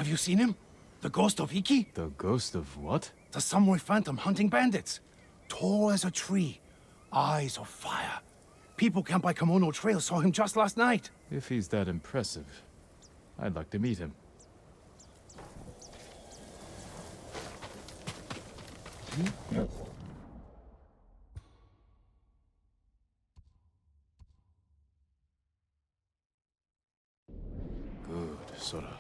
Have you seen him? The ghost of Iki? The ghost of what? The samurai phantom hunting bandits. Tall as a tree. Eyes of fire. People camped by Kimono Trail saw him just last night. If he's that impressive, I'd like to meet him. Good, Sora.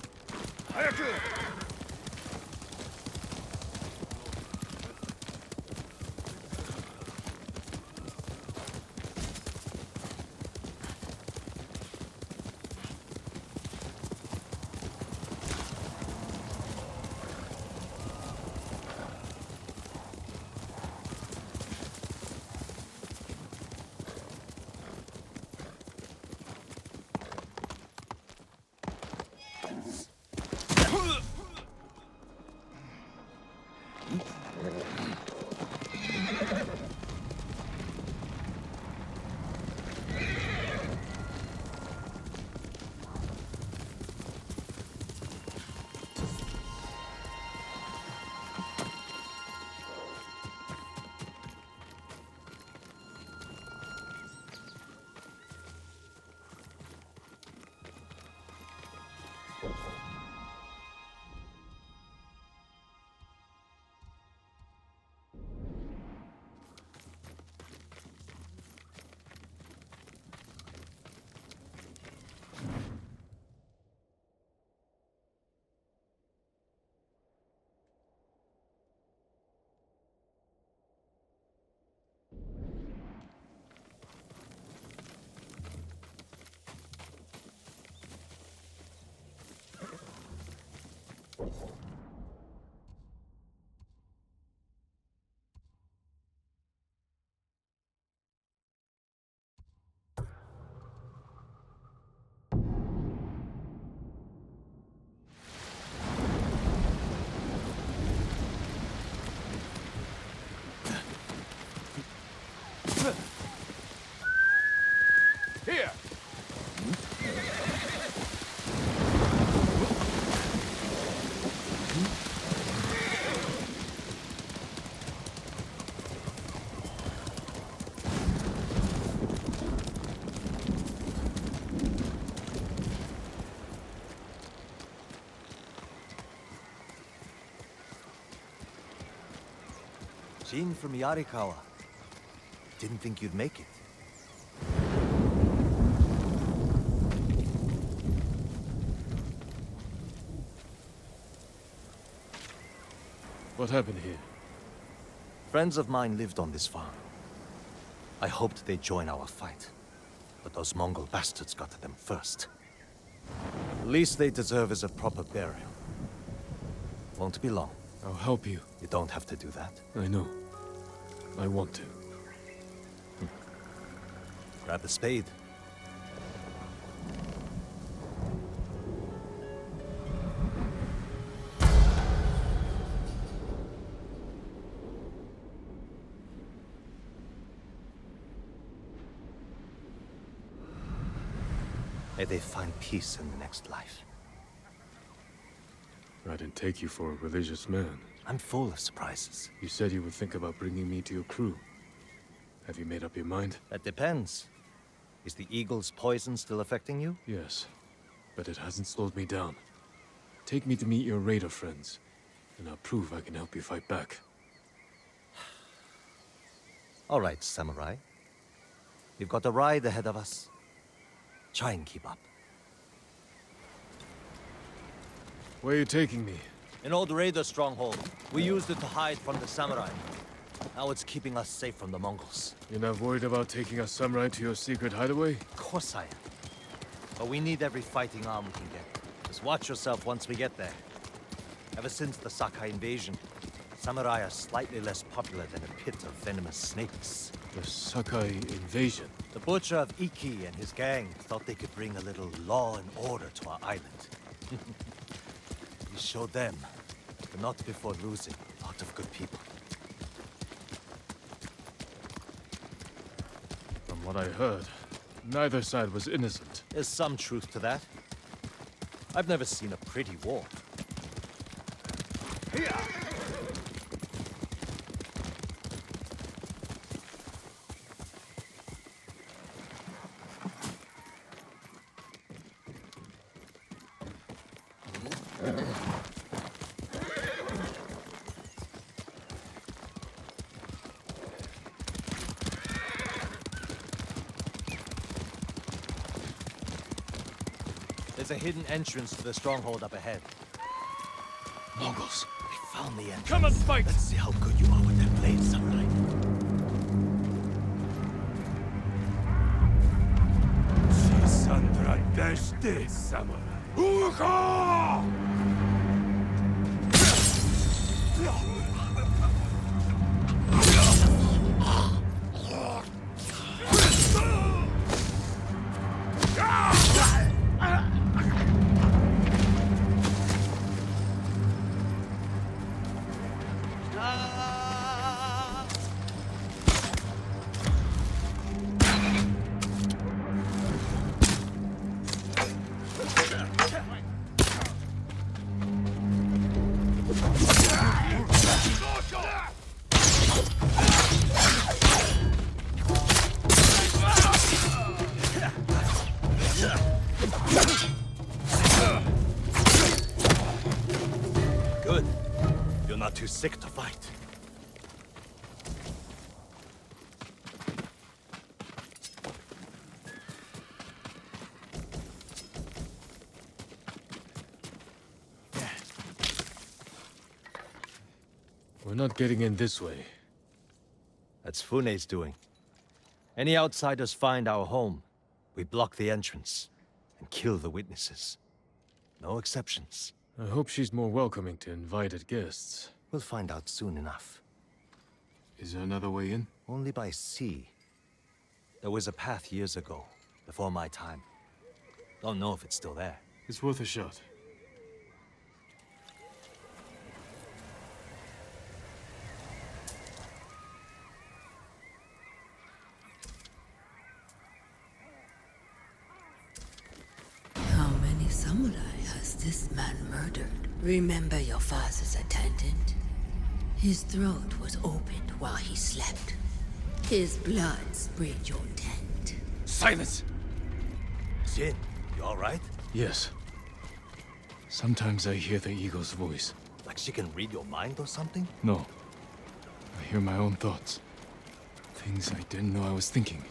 Here! Jin from Yarikawa. Didn't think you'd make it. What happened here? Friends of mine lived on this farm. I hoped they'd join our fight, but those Mongol bastards got to them first. The least they deserve is a proper burial. Won't be long. I'll help you. You don't have to do that. I know. I want to. Grab the spade. May they find peace in the next life. I didn't take you for a religious man. I'm full of surprises. You said you would think about bringing me to your crew. Have you made up your mind? That depends. Is the eagle's poison still affecting you? Yes, but it hasn't slowed me down. Take me to meet your raider friends, and I'll prove I can help you fight back. All right, samurai. We've got a ride ahead of us. Try and keep up. Where are you taking me? An old raider stronghold. We used it to hide from the samurai. Now it's keeping us safe from the Mongols. You're not worried about taking a samurai to your secret hideaway? Of course I am. But we need every fighting arm we can get. Just watch yourself once we get there. Ever since the Sakai invasion, samurai are slightly less popular than a pit of venomous snakes. The Sakai invasion? The butcher of Iki and his gang thought they could bring a little law and order to our island. We showed them, but not before losing a lot of good people. From what I heard, neither side was innocent. There's some truth to that. I've never seen a pretty war. There's a hidden entrance to the stronghold up ahead. Mongols. They found the entrance. Come and fight! Let's see how good you are with that blade, samurai. Sandra Deste, samurai. Uka! Good. You're not too sick to fight. We're not getting in this way. That's Fune's doing. Any outsiders find our home, we block the entrance and kill the witnesses. No exceptions. I hope she's more welcoming to invited guests. We'll find out soon enough. Is there another way in? Only by sea. There was a path years ago, before my time. Don't know if it's still there. It's worth a shot. How many samurai has this man murdered? Remember your father's attendant? His throat was opened while he slept. His blood sprayed your tent. Silence! Jin, you alright? Yes. Sometimes I hear the eagle's voice. Like she can read your mind or something? No. I hear my own thoughts. Things I didn't know I was thinking.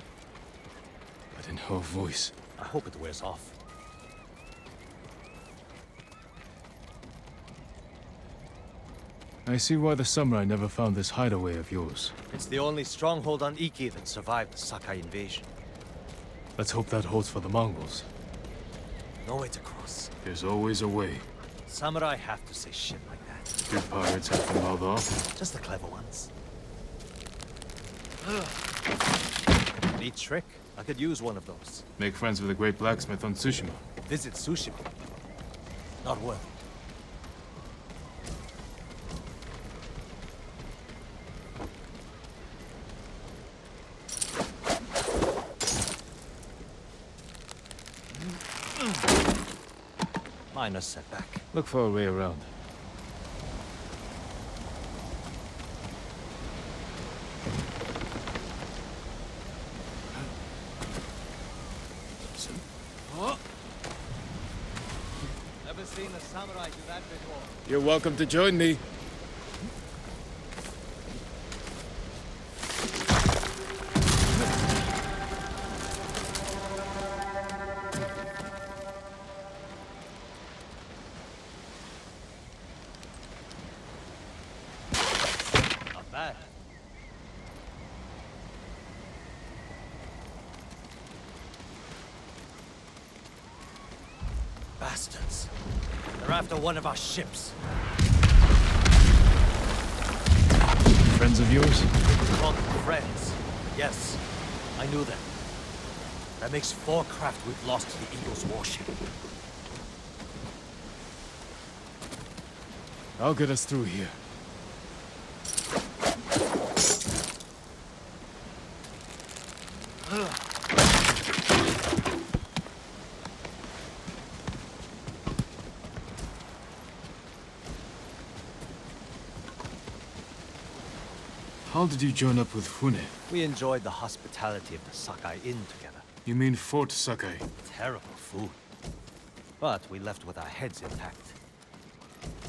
But in her voice. I hope it wears off. I see why the samurai never found this hideaway of yours. It's the only stronghold on Iki that survived the Sakai invasion. Let's hope that holds for the Mongols. No way to cross. There's always a way. Samurai have to say shit like that. Good pirates have to mouth off. Just the clever ones. Neat trick. I could use one of those. Make friends with the great blacksmith on Tsushima. Visit Tsushima. Not worth it. Minor setback. Look for a way around. Never seen a samurai do that before. You're welcome to join me. Not bad. Bastards. They're after one of our ships. Friends of yours? Call them friends. Yes, I knew them. That makes 4 craft we've lost to the Eagle's warship. I'll get us through here. How did you join up with Fune? We enjoyed the hospitality of the Sakai Inn together. You mean Fort Sakai? Terrible food. But we left with our heads intact.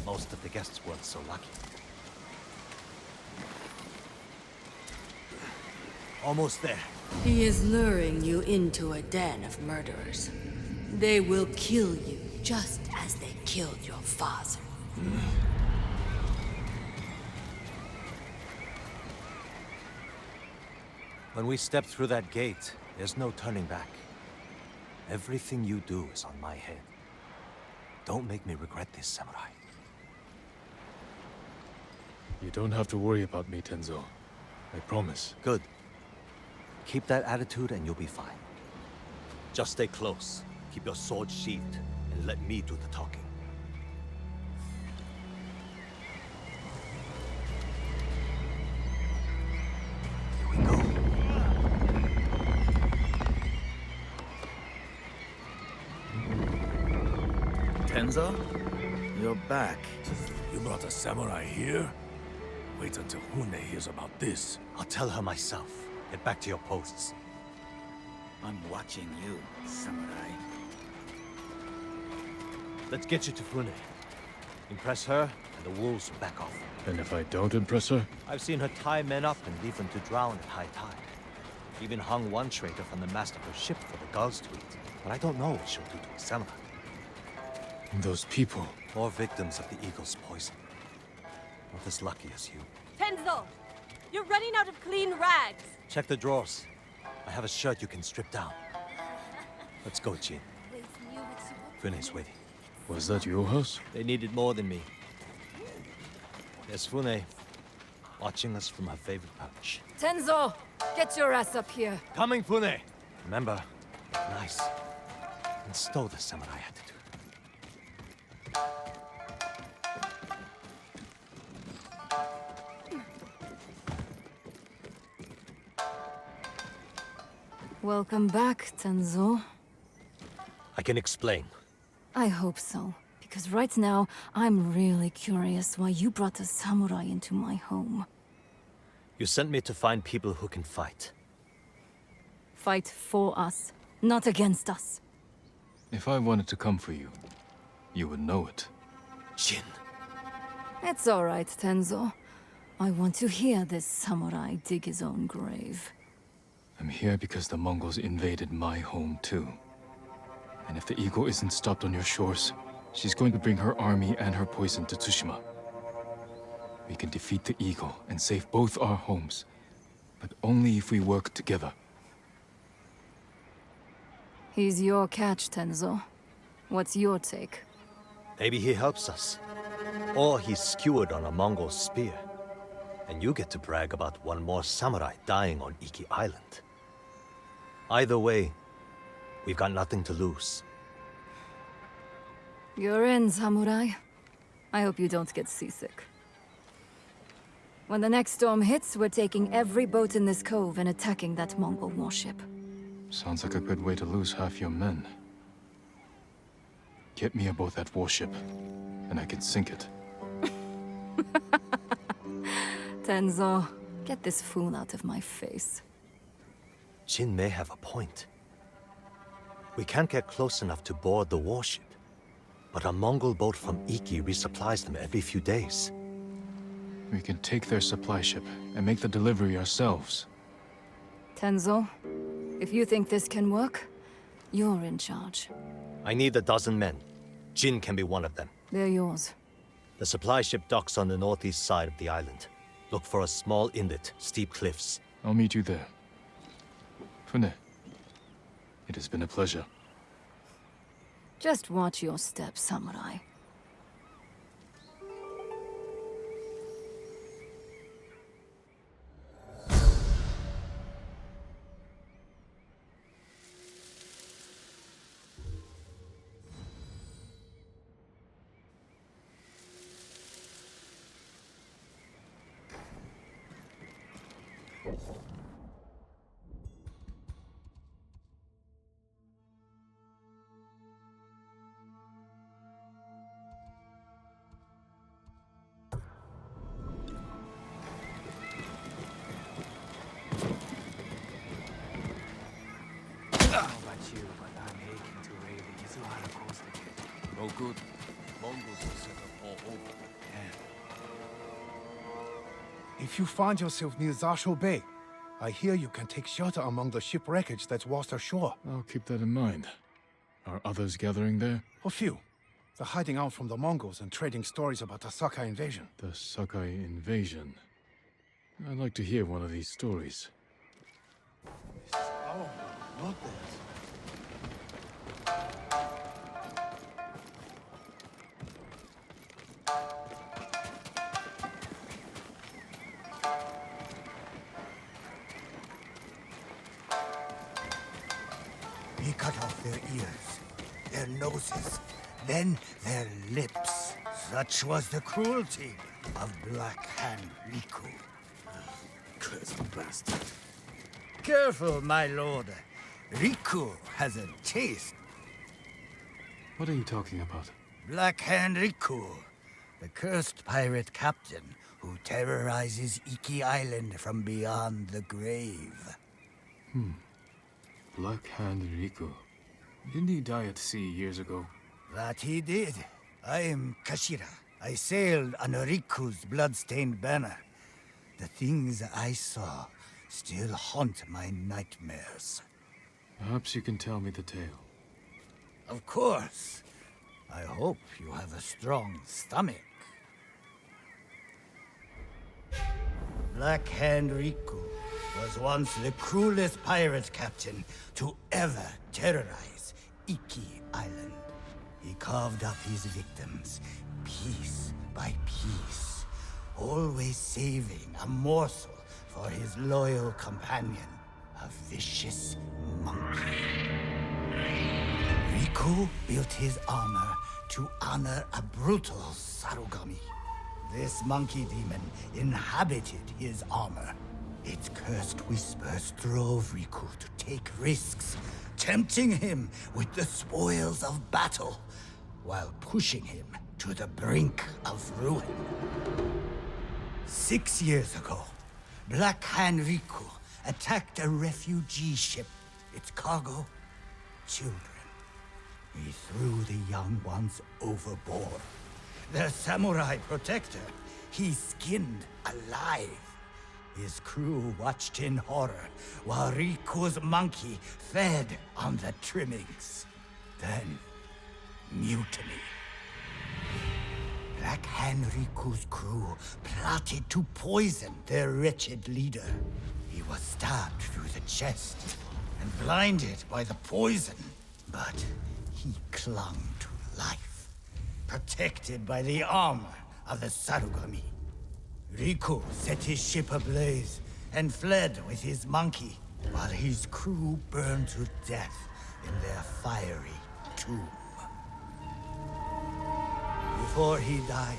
Most of the guests weren't so lucky. Almost there. He is luring you into a den of murderers. They will kill you just as they killed your father. When we step through that gate, there's no turning back. Everything you do is on my head. Don't make me regret this, Samurai. You don't have to worry about me, Tenzo. I promise. Good. Keep that attitude and you'll be fine. Just stay close, keep your sword sheathed, and let me do the talking. Here we go. Tenzo? You're back. You brought a samurai here? Wait until Hune hears about this. I'll tell her myself. Get back to your posts. I'm watching you, samurai. Let's get you to Fune. Impress her, and the wolves will back off. And if I don't impress her? I've seen her tie men up and leave them to drown at high tide. Even hung one traitor from the mast of her ship for the gulls to eat. But I don't know what she'll do to a samurai. And those people. More victims of the eagle's poison. Not as lucky as you. Tenzo! You're running out of clean rags! Check the drawers. I have a shirt you can strip down. Let's go, Jin. Fune's waiting. Was that your house? They needed more than me. There's Fune, watching us from her favorite perch. Tenzo! Get your ass up here! Coming, Fune! Remember, nice. And stow the samurai attitude. Welcome back, Tenzo. I can explain. I hope so. Because right now, I'm really curious why you brought a samurai into my home. You sent me to find people who can fight. Fight for us, not against us. If I wanted to come for you, you would know it. Jin. It's all right, Tenzo. I want to hear this samurai dig his own grave. I'm here because the Mongols invaded my home too. And if the eagle isn't stopped on your shores, she's going to bring her army and her poison to Tsushima. We can defeat the eagle and save both our homes, but only if we work together. He's your catch, Tenzo. What's your take? Maybe he helps us. Or he's skewered on a Mongol spear. And you get to brag about one more samurai dying on Iki Island. Either way, we've got nothing to lose. You're in, samurai. I hope you don't get seasick. When the next storm hits, we're taking every boat in this cove and attacking that Mongol warship. Sounds like a good way to lose half your men. Get me aboard that warship, and I can sink it. Tenzo, get this fool out of my face. Jin may have a point. We can't get close enough to board the warship. But a Mongol boat from Iki resupplies them every few days. We can take their supply ship and make the delivery ourselves. Tenzo, if you think this can work, you're in charge. I need a dozen men. Jin can be one of them. They're yours. The supply ship docks on the northeast side of the island. Look for a small inlet, steep cliffs. I'll meet you there. Fune, it has been a pleasure. Just watch your step, samurai. No good. Mongols are set up all over. If you find yourself near Zasho Bay, I hear you can take shelter among the ship wreckage that's washed ashore. I'll keep that in mind. Are others gathering there? A few. They're hiding out from the Mongols and trading stories about the Sakai invasion. The Sakai invasion. I'd like to hear one of these stories. Oh, not that. He cut off their ears, their noses, then their lips. Such was the cruelty of Black Hand Riku. Cursed bastard. Careful, my lord. Riku has a taste. What are you talking about? Black Hand Riku, the cursed pirate captain who terrorizes Iki Island from beyond the grave. Black Hand Riku. Didn't he die at sea years ago? That he did. I am Kashira. I sailed under Riku's blood-stained banner. The things I saw still haunt my nightmares. Perhaps you can tell me the tale. Of course. I hope you have a strong stomach. Black Hand Riku was once the cruelest pirate captain to ever terrorize Iki Island. He carved up his victims, piece by piece, always saving a morsel for his loyal companion, a vicious monkey. Riku built his armor to honor a brutal Sarugami. This monkey demon inhabited his armor. Its cursed whispers drove Riku to take risks, tempting him with the spoils of battle, while pushing him to the brink of ruin. 6 years ago, Black Hand Riku attacked a refugee ship. Its cargo, children. He threw the young ones overboard. Their samurai protector, he skinned alive. His crew watched in horror while Riku's monkey fed on the trimmings. Then, mutiny. Black Hand Riku's crew plotted to poison their wretched leader. He was stabbed through the chest and blinded by the poison, but he clung to life, protected by the armor of the Sarugami. Riku set his ship ablaze and fled with his monkey, while his crew burned to death in their fiery tomb. Before he died,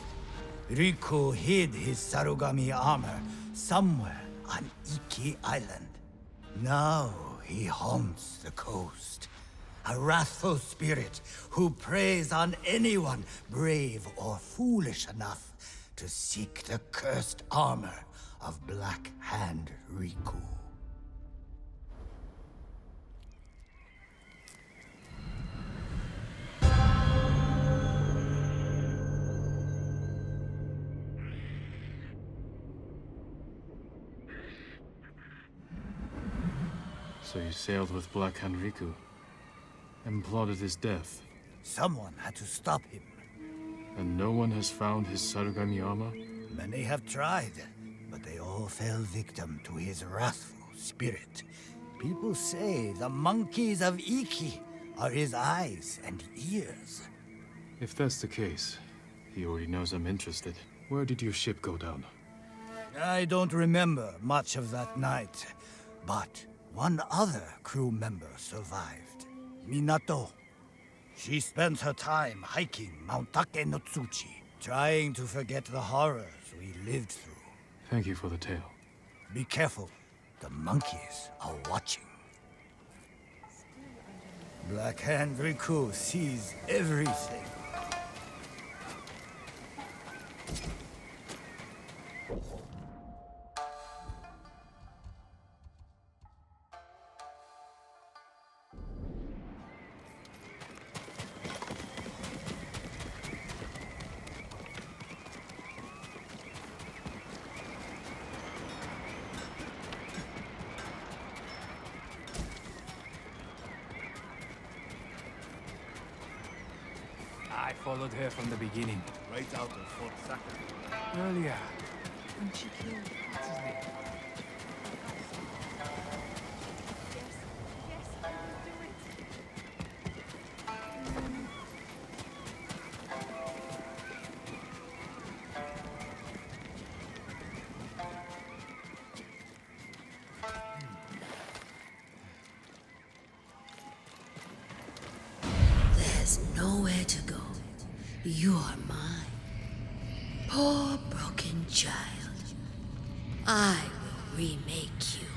Riku hid his Sarugami armor somewhere on Iki Island. Now he haunts the coast, a wrathful spirit who preys on anyone brave or foolish enough to seek the cursed armor of Black Hand Riku. So you sailed with Black Hand Riku and plotted his death, Someone had to stop him. and no one has found his Sarugami armor? Many have tried, but they all fell victim to his wrathful spirit. People say the monkeys of Iki are his eyes and ears. If that's the case, he already knows I'm interested. Where did your ship go down? I don't remember much of that night, but one other crew member survived. Minato. She spent her time hiking Mount Take no Tsuchi, trying to forget the horrors we lived through. Thank you for the tale. Be careful. The monkeys are watching. Black Hand Riku sees everything. I followed her from the beginning. Right out of Fort Saka. Earlier, when she killed what's his name? There's nowhere to go. You are mine. Poor broken child. I will remake you.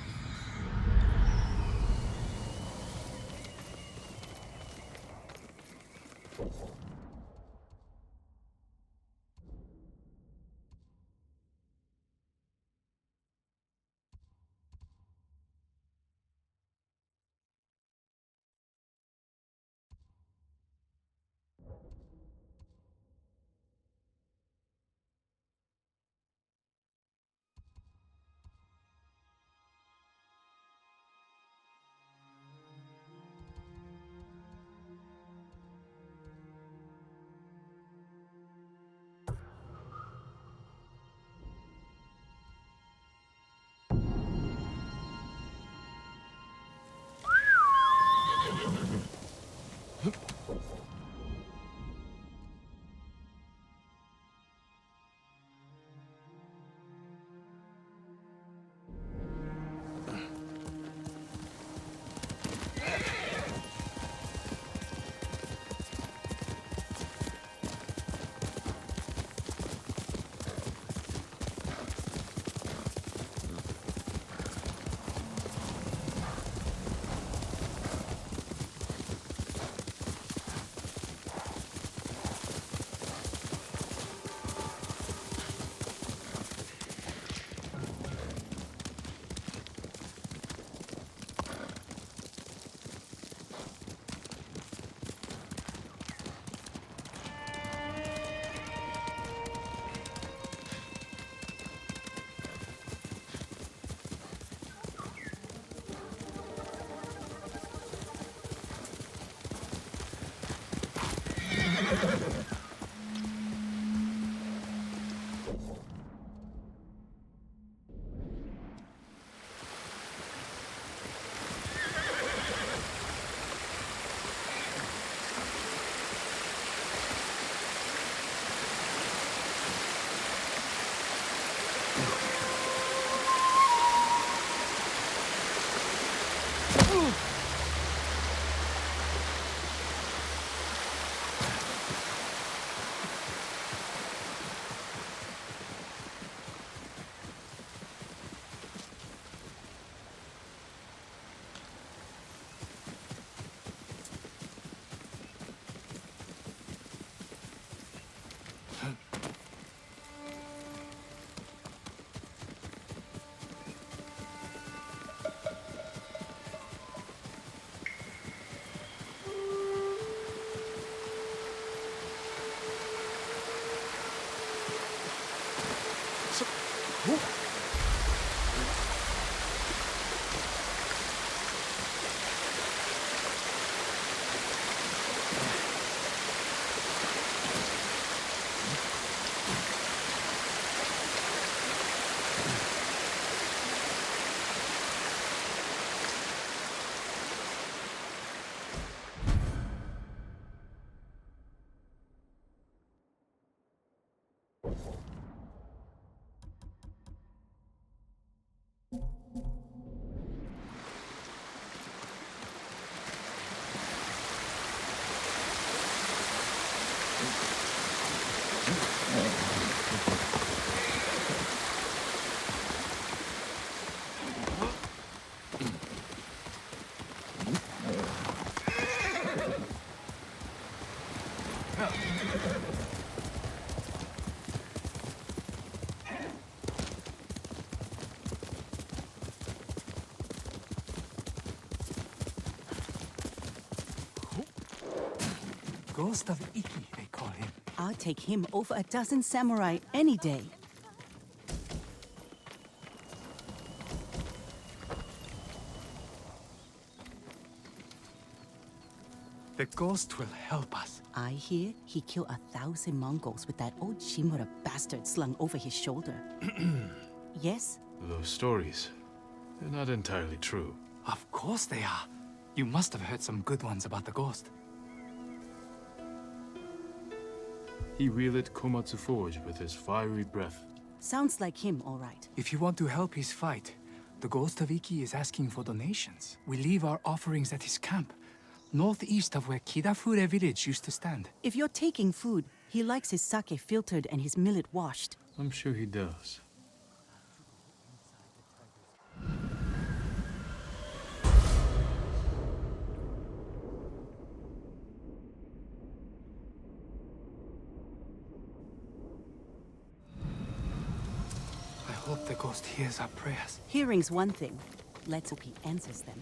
Ghost of Iki, they call him. I'll take him over a dozen samurai any day. The ghost will help us. I hear he killed 1,000 Mongols with that old Shimura bastard slung over his shoulder. Yes? Those stories, they're not entirely true. Of course they are. You must have heard some good ones about the ghost. He wielded Komatsu Forge with his fiery breath. Sounds like him, all right. If you want to help his fight, the Ghost of Iki is asking for donations. We leave our offerings at his camp, northeast of where Kidafure village used to stand. If you're taking food, he likes his sake filtered and his millet washed. I'm sure he does. I hope the ghost hears our prayers. Hearing's one thing. Let's hope he answers them.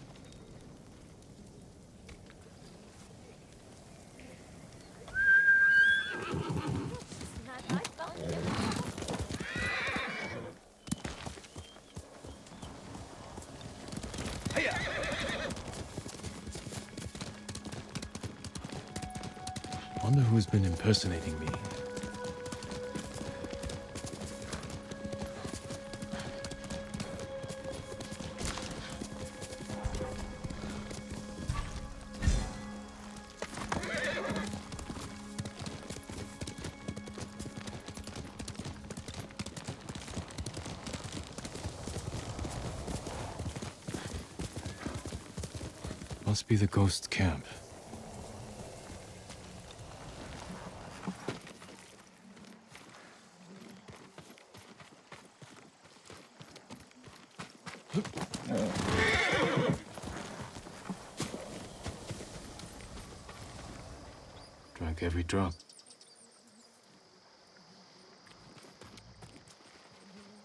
Wonder who's been impersonating me. Must be the ghost camp. Drank every drop.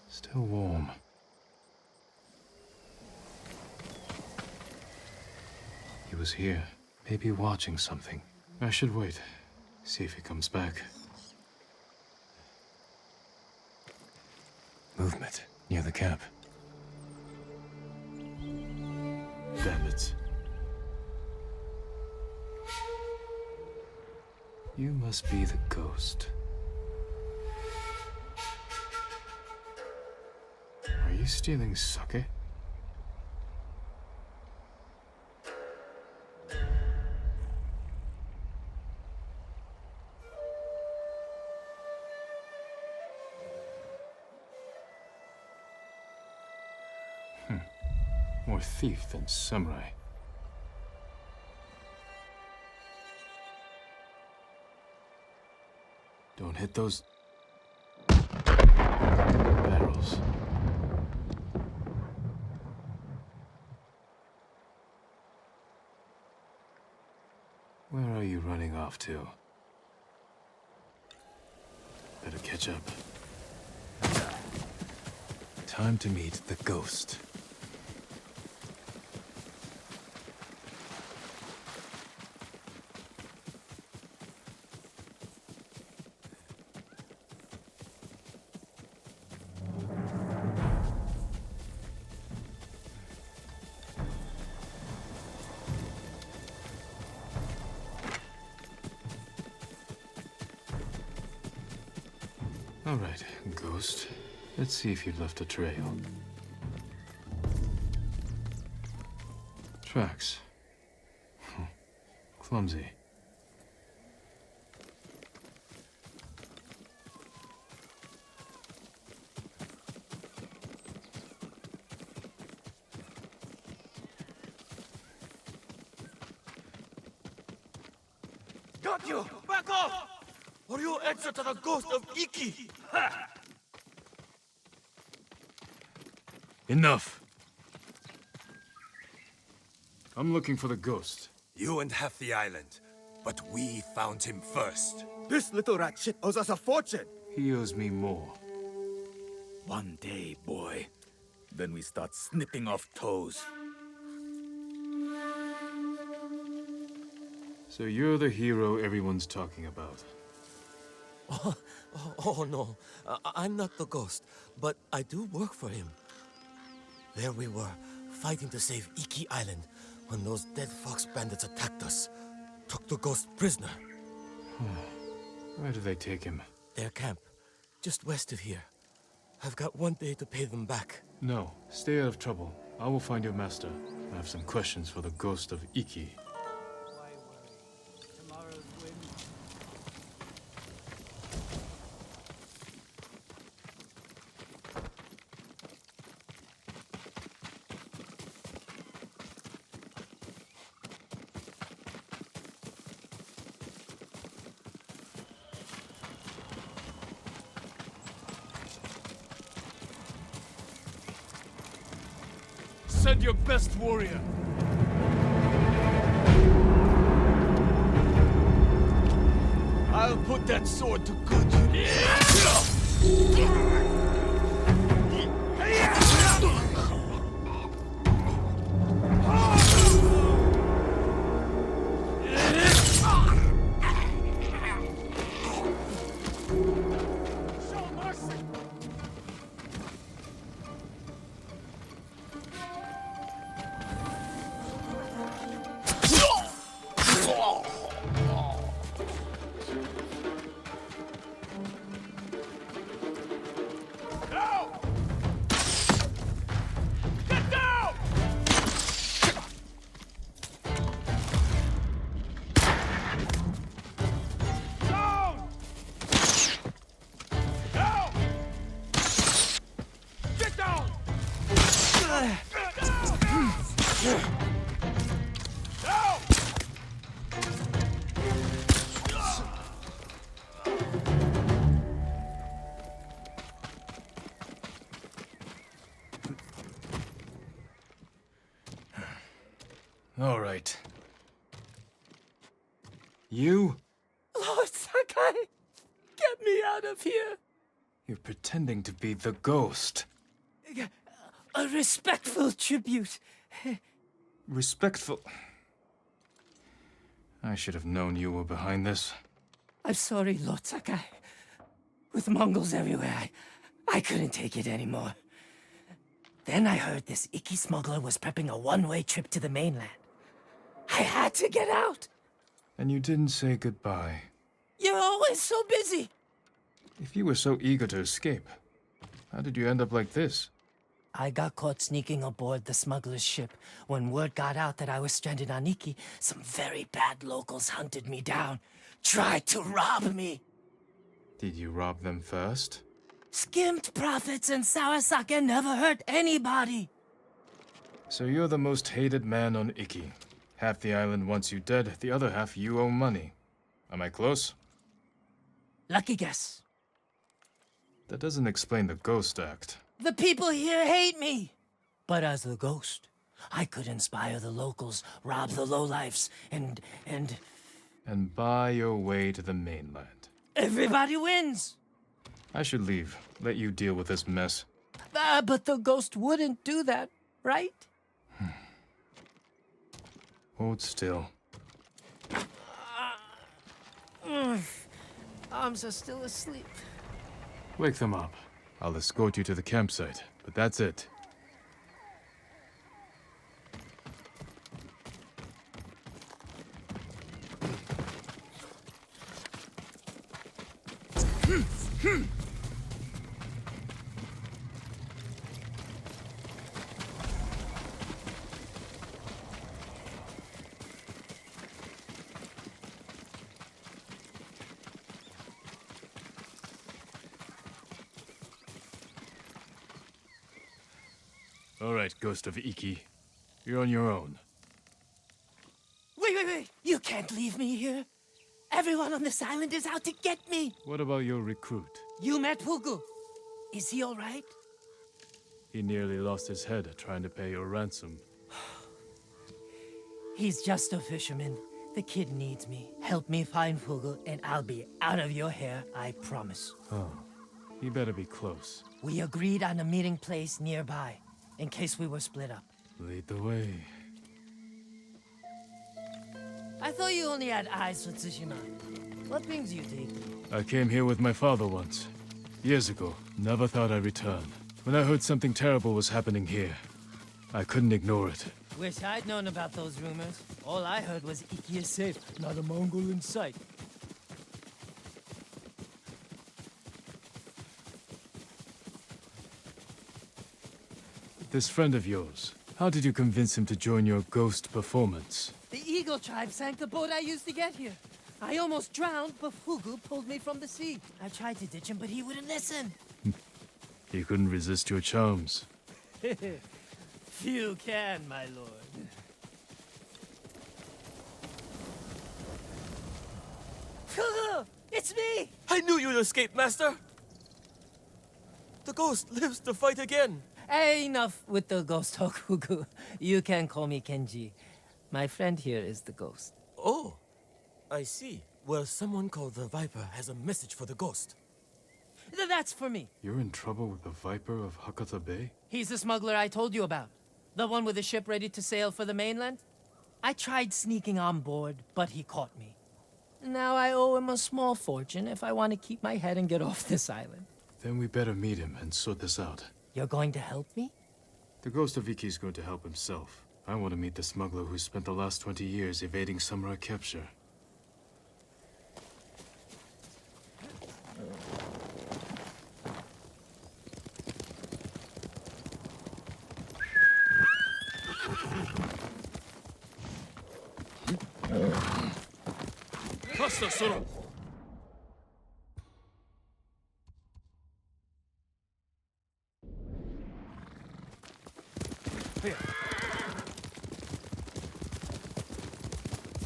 Still warm. He was here, maybe watching something. I should wait, see if he comes back. Movement near the camp. Damn it. You must be the ghost. Are you stealing sake? More thief than samurai. Don't hit those barrels. Where are you running off to? Better catch up. Time to meet the ghost. All right, ghost. Let's see if you've left a trail. Tracks. Clumsy. Got you! Back off! Or you answer to the ghost of Iki! Ha! Enough! I'm looking for the ghost. You and half the island, but we found him first. This little rat shit owes us a fortune. He owes me more. One day, boy. Then we start snipping off toes. So you're the hero everyone's talking about. Oh no, I'm not the ghost, but I do work for him. There we were, fighting to save Iki Island, when those dead fox bandits attacked us. Took the ghost prisoner. Where do they take him? Their camp, just west of here. I've got 1 day to pay them back. No, stay out of trouble. I will find your master. I have some questions for the ghost of Iki. Send your best warrior. I'll put that sword to good use. All right. You? Lord Sakai, get me out of here. You're pretending to be the ghost. A respectful tribute. Respectful. I should have known you were behind this. I'm sorry, Lord Sakai. With Mongols everywhere, I couldn't take it anymore. Then I heard this Iki smuggler was prepping a one-way trip to the mainland. I had to get out. And you didn't say goodbye. You're always so busy. If you were so eager to escape, how did you end up like this? I got caught sneaking aboard the smuggler's ship. When word got out that I was stranded on Iki, some very bad locals hunted me down, tried to rob me. Did you rob them first? Skimmed profits and Sarasaka never hurt anybody. So you're the most hated man on Iki. Half the island wants you dead, the other half you owe money. Am I close? Lucky guess. That doesn't explain the ghost act. The people here hate me. But as the ghost, I could inspire the locals, rob the lowlifes, and... And buy your way to the mainland. Everybody wins. I should leave. Let you deal with this mess. But the ghost wouldn't do that, right? Hold still. Arms are still asleep. Wake them up. I'll escort you to the campsite, but that's it. All right, Ghost of Iki. You're on your own. Wait! You can't leave me here. Everyone on this island is out to get me. What about your recruit? You met Pugu. Is he all right? He nearly lost his head trying to pay your ransom. He's just a fisherman. The kid needs me. Help me find Pugu, and I'll be out of your hair, I promise. Oh, he better be close. We agreed on a meeting place nearby, in case we were split up. Lead the way. I thought you only had eyes for Tsushima. What brings you to Iki? I came here with my father once. Years ago. Never thought I'd return. When I heard something terrible was happening here, I couldn't ignore it. Wish I'd known about those rumors. All I heard was Iki is safe, not a Mongol in sight. This friend of yours, how did you convince him to join your ghost performance? The Eagle tribe sank the boat I used to get here. I almost drowned, but Fugu pulled me from the sea. I tried to ditch him, but he wouldn't listen. He couldn't resist your charms. Few can, my lord. Fugu! It's me! I knew you'd escape, Master! The ghost lives to fight again! Enough with the ghost talk, Fugu. You can call me Kenji. My friend here is the ghost. Oh, I see. Well, someone called the Viper has a message for the ghost. That's for me. You're in trouble with the Viper of Hakata Bay? He's the smuggler I told you about. The one with the ship ready to sail for the mainland. I tried sneaking on board, but he caught me. Now I owe him a small fortune if I want to keep my head and get off this island. Then we better meet him and sort this out. You're going to help me? The ghost of Iki is going to help himself. I want to meet the smuggler who spent the last 20 years evading samurai capture. Faster, Sora!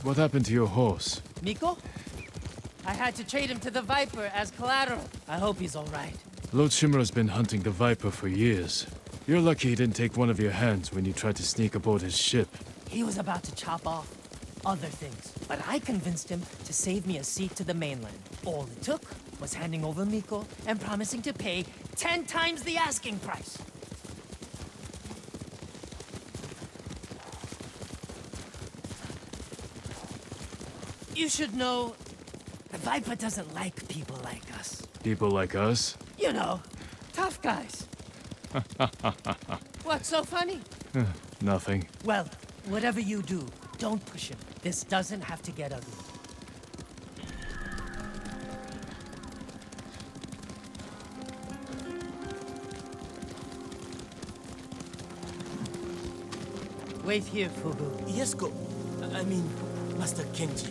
What happened to your horse? Miko? I had to trade him to the Viper as collateral. I hope he's all right. Lord Shimura's been hunting the Viper for years. You're lucky he didn't take one of your hands when you tried to sneak aboard his ship. He was about to chop off other things, but I convinced him to save me a seat to the mainland. All it took was handing over Miko and promising to pay 10 times the asking price. You should know, the Viper doesn't like people like us. People like us? You know, tough guys. What's so funny? Nothing. Well, whatever you do, don't push him. This doesn't have to get ugly. Wait here, Fugu. Yes, I mean, Master Kenji.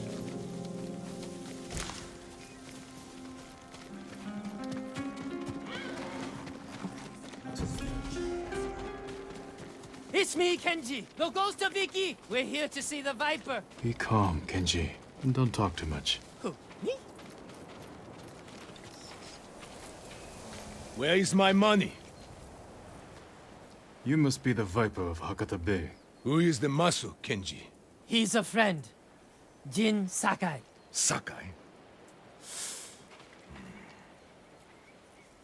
It's me, Kenji, the ghost of Iki. We're here to see the Viper. Be calm, Kenji, and don't talk too much. Who, me? Where is my money? You must be the Viper of Hakata Bay. Who is the Masu, Kenji? He's a friend. Jin Sakai. Sakai?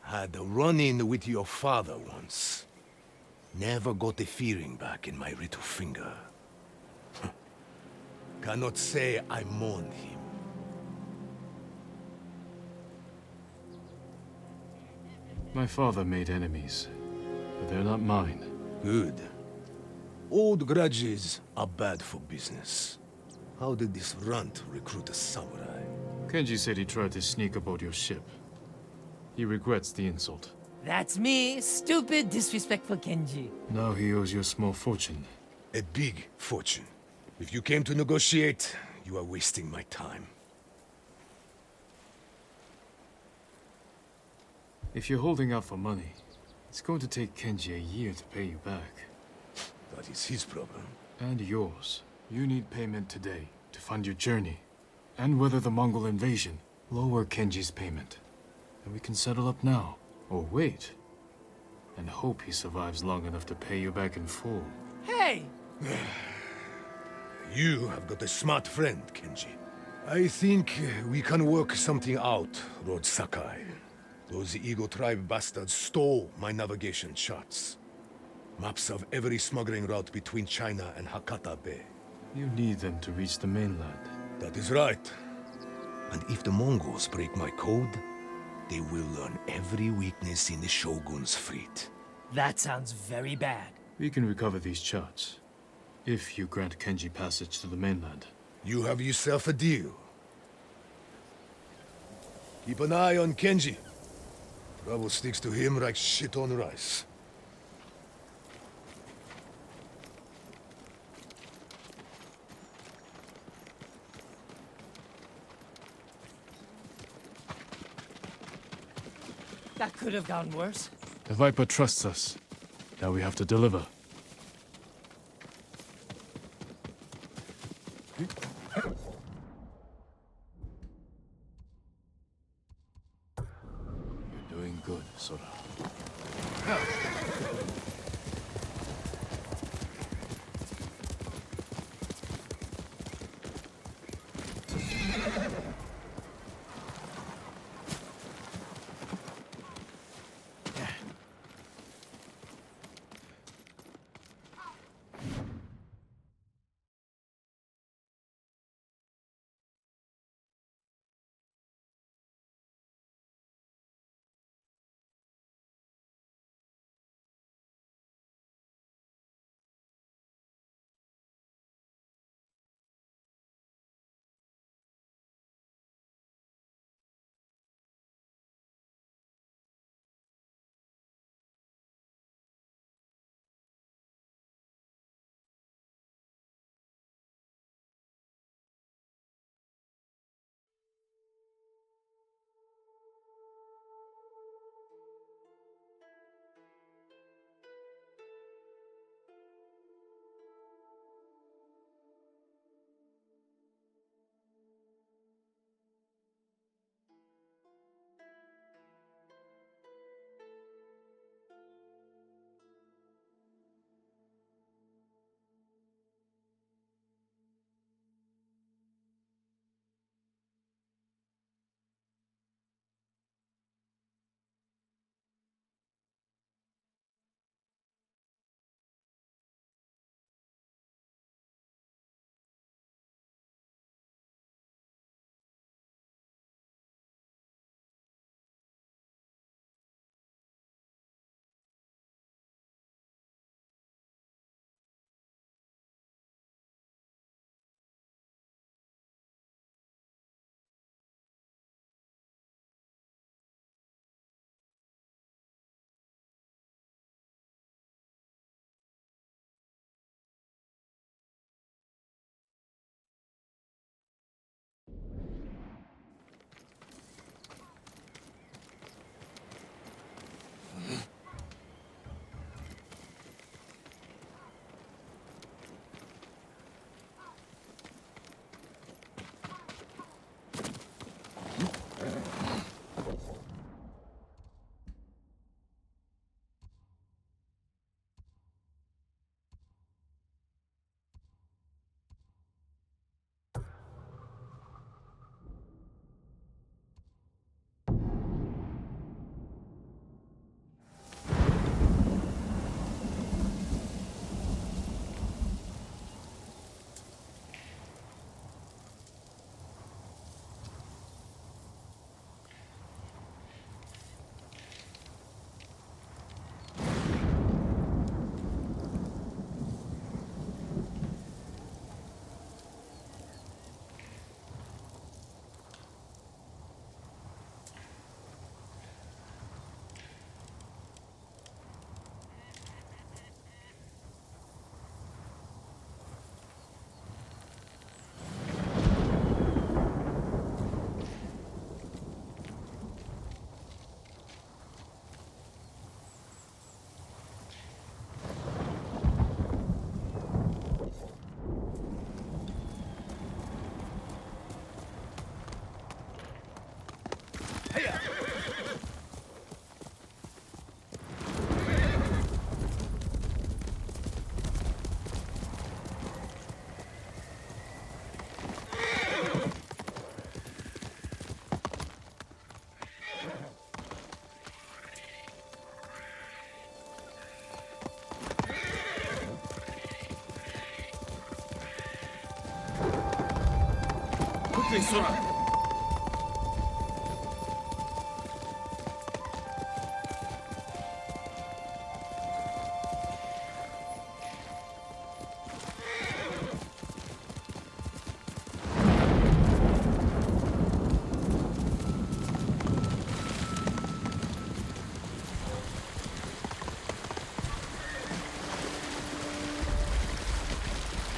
Had a run-in with your father once. Never got the feeling back in my little finger. Cannot say I mourned him. My father made enemies, but they're not mine. Good. Old grudges are bad for business. How did this runt recruit a samurai? Kenji said he tried to sneak aboard your ship. He regrets the insult. That's me, stupid, disrespectful Kenji. Now he owes you a small fortune. A big fortune. If you came to negotiate, you are wasting my time. If you're holding out for money, it's going to take Kenji a year to pay you back. That is his problem. And yours. You need payment today to fund your journey. And weather the Mongol invasion. Lower Kenji's payment. And we can settle up now. Or wait. And hope he survives long enough to pay you back in full. Hey! You have got a smart friend, Kenji. I think we can work something out, Lord Sakai. Those Eagle tribe bastards stole my navigation charts. Maps of every smuggling route between China and Hakata Bay. You need them to reach the mainland. That is right. And if the Mongols break my code, they will learn every weakness in the Shogun's fleet. That sounds very bad. We can recover these charts, if you grant Kenji passage to the mainland. You have yourself a deal. Keep an eye on Kenji. Trouble sticks to him like shit on rice. could have gotten worse. The Viper trusts us. Now we have to deliver. You're doing good, Sora. Quickly, Sora!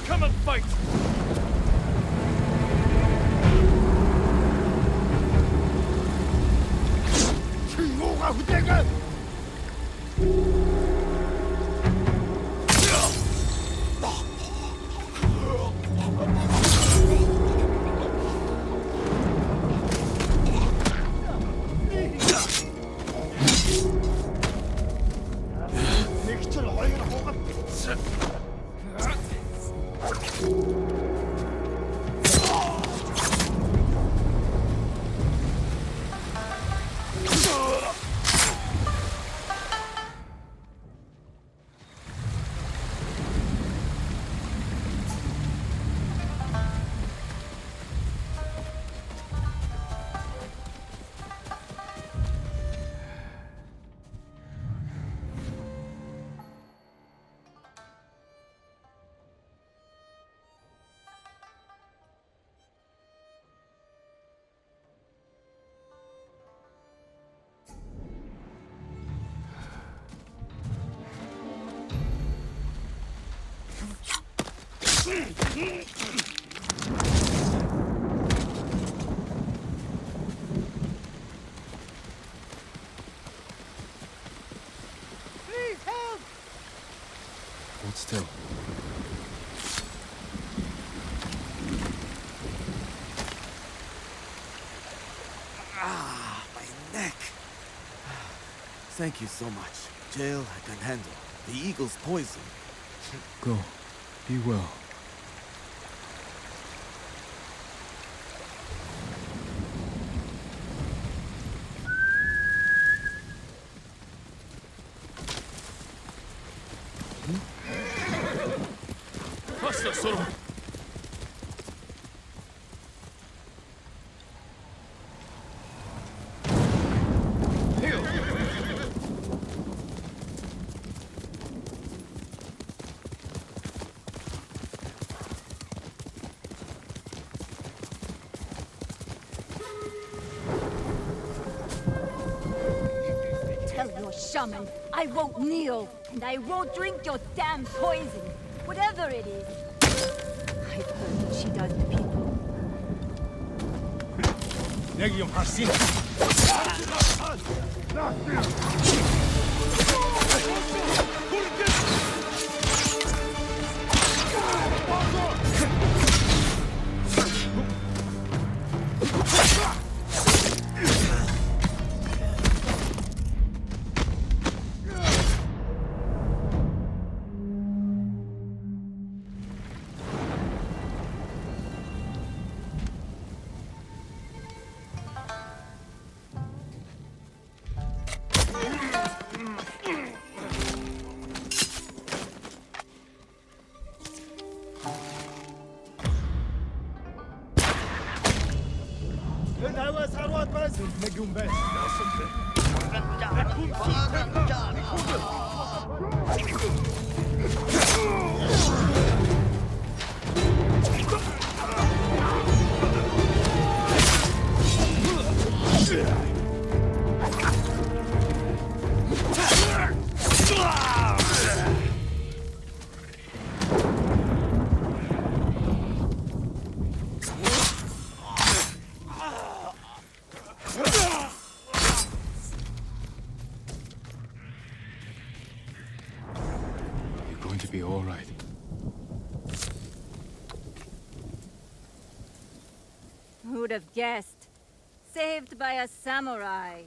Come and fight! King Arahor! Please help! Hold still. Ah, my neck. Thank you so much. Jail I can handle. The eagle's poison. Go. Be well. Basta, Soro! Tell your shaman I won't kneel, and I won't drink your damn poison, whatever it is. I've heard what she does to people. Negium Harsin. You're going to be all right. Who'd have guessed? Saved by a samurai.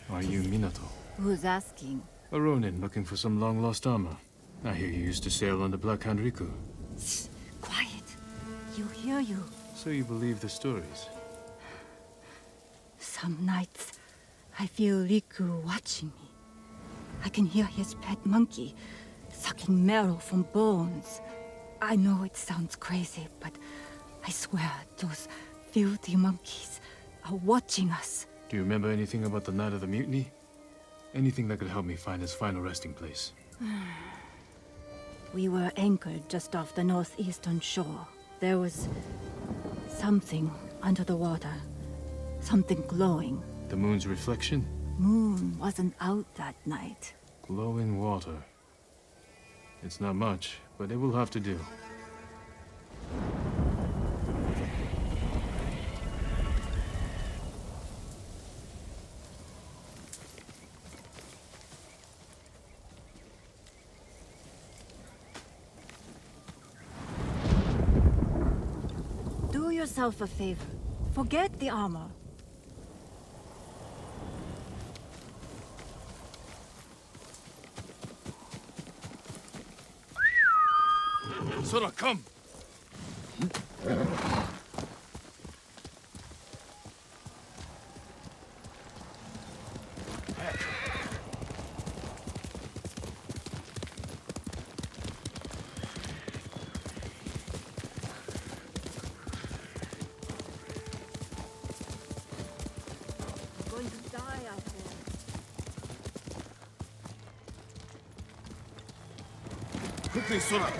Are you Minato? Who's asking? A Ronin looking for some long-lost armor. I hear you used to sail on the Black Hand Riku. Quiet. He'll hear you. So you believe the stories? Some nights, I feel Riku watching me. I can hear his pet monkey sucking marrow from bones. I know it sounds crazy, but I swear those filthy monkeys are watching us. Do you remember anything about the night of the mutiny? Anything that could help me find his final resting place? We were anchored just off the northeastern shore. There was something under the water. Something glowing. The moon's reflection? Moon wasn't out that night. Glowing water. It's not much, but it will have to do. Do yourself a favor. Forget the armor. Sora, come! You're going to die out there. Quickly, Sora!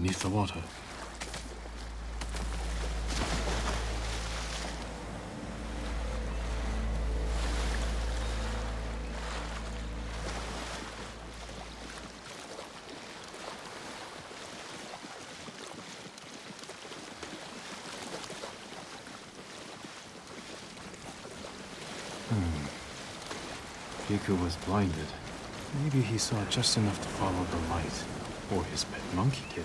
beneath the water. Riku was blinded. Maybe he saw just enough to follow the light, or his pet monkey did.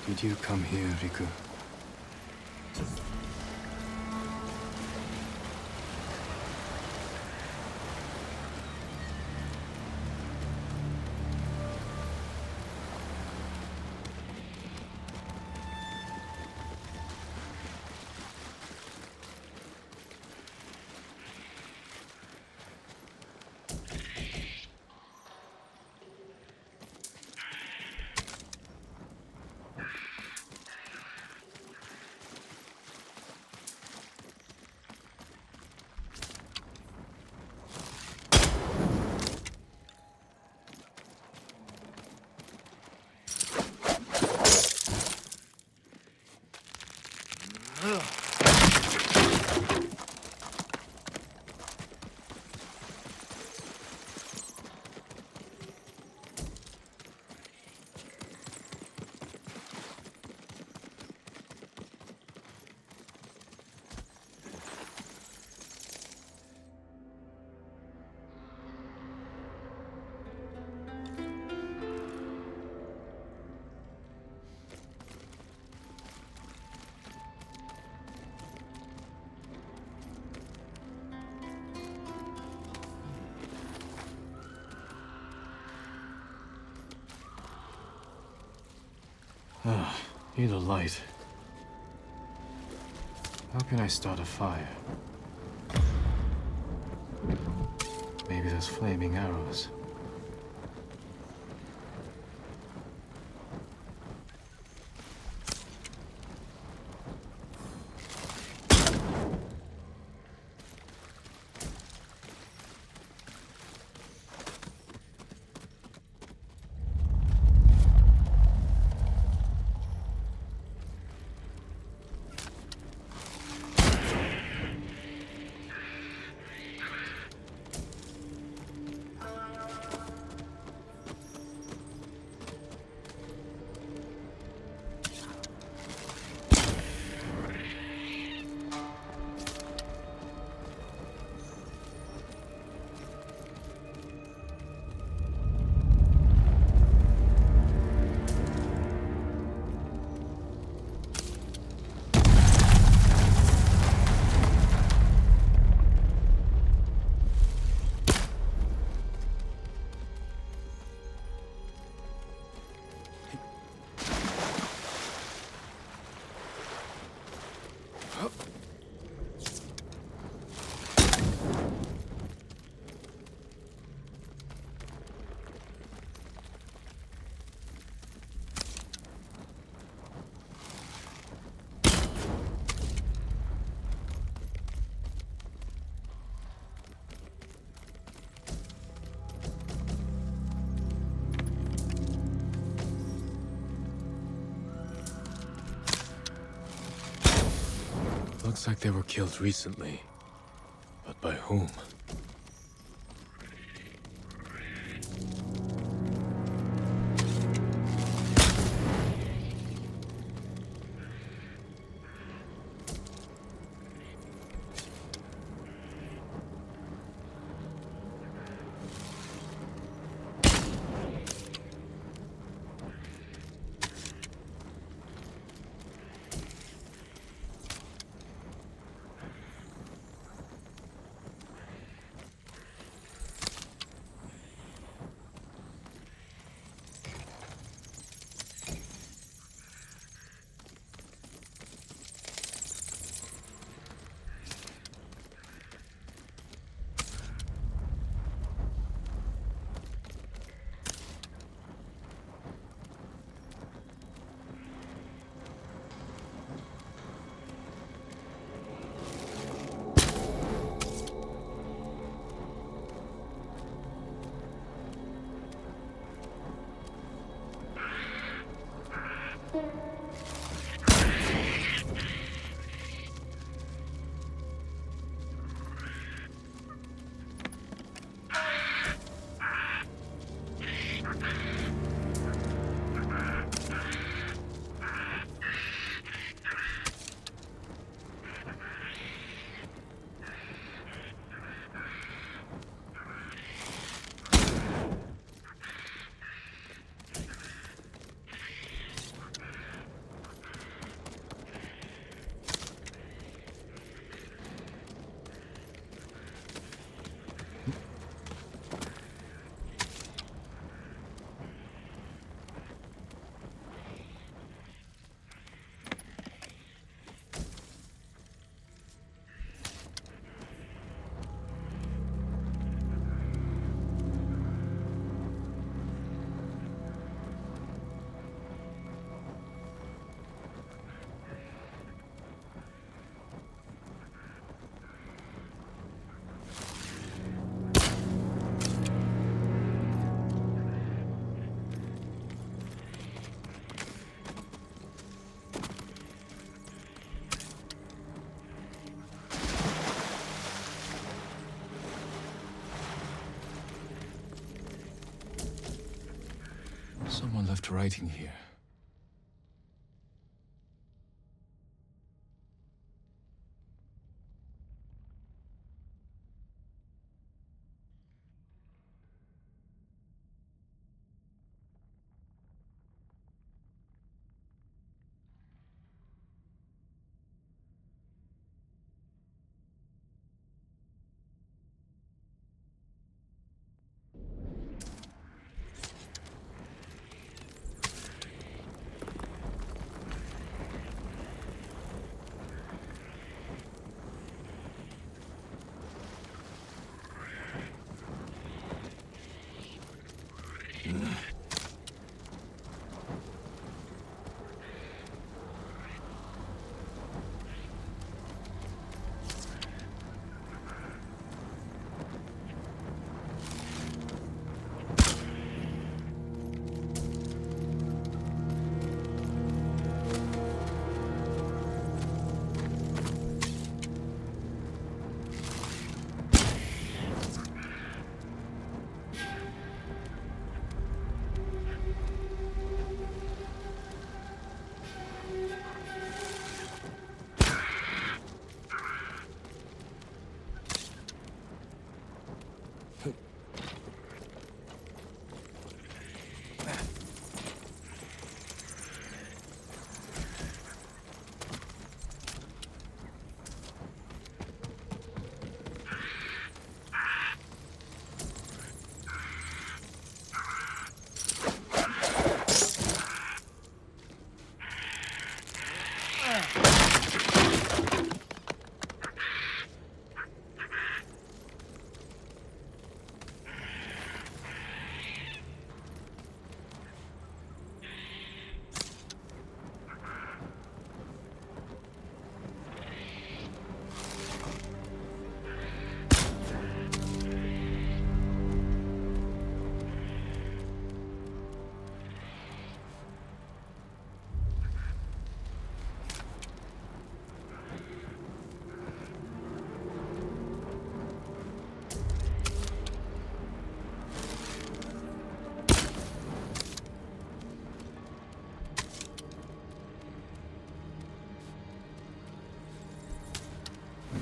Did you come here, Riku? Need a light. How can I start a fire? Maybe those flaming arrows. Looks like they were killed recently. But by whom? left writing here.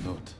Note.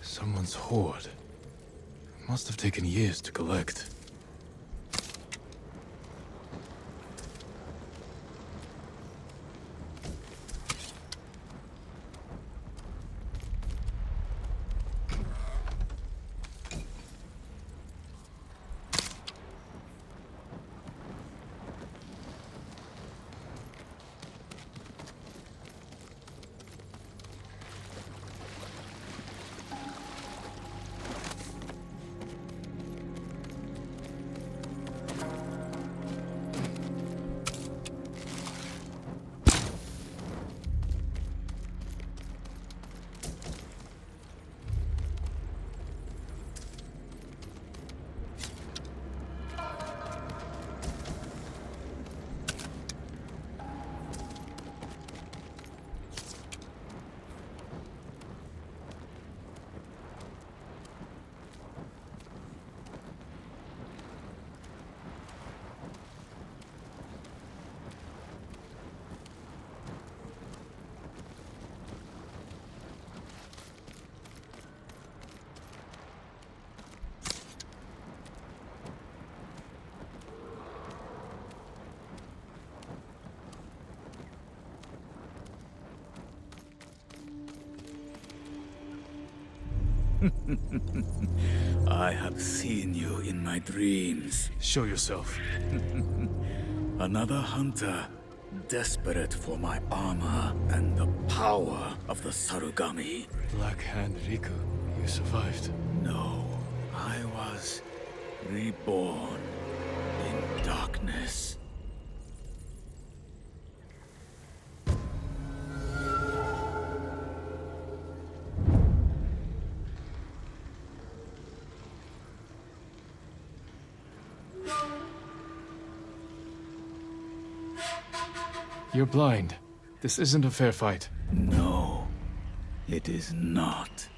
Someone's hoard. Must have taken years to collect. I have seen you in my dreams. Show yourself. Another hunter, desperate for my armor and the power of the Sarugami. Black Hand Riku, you survived. No, I was reborn in darkness. You're blind. This isn't a fair fight. No, it is not.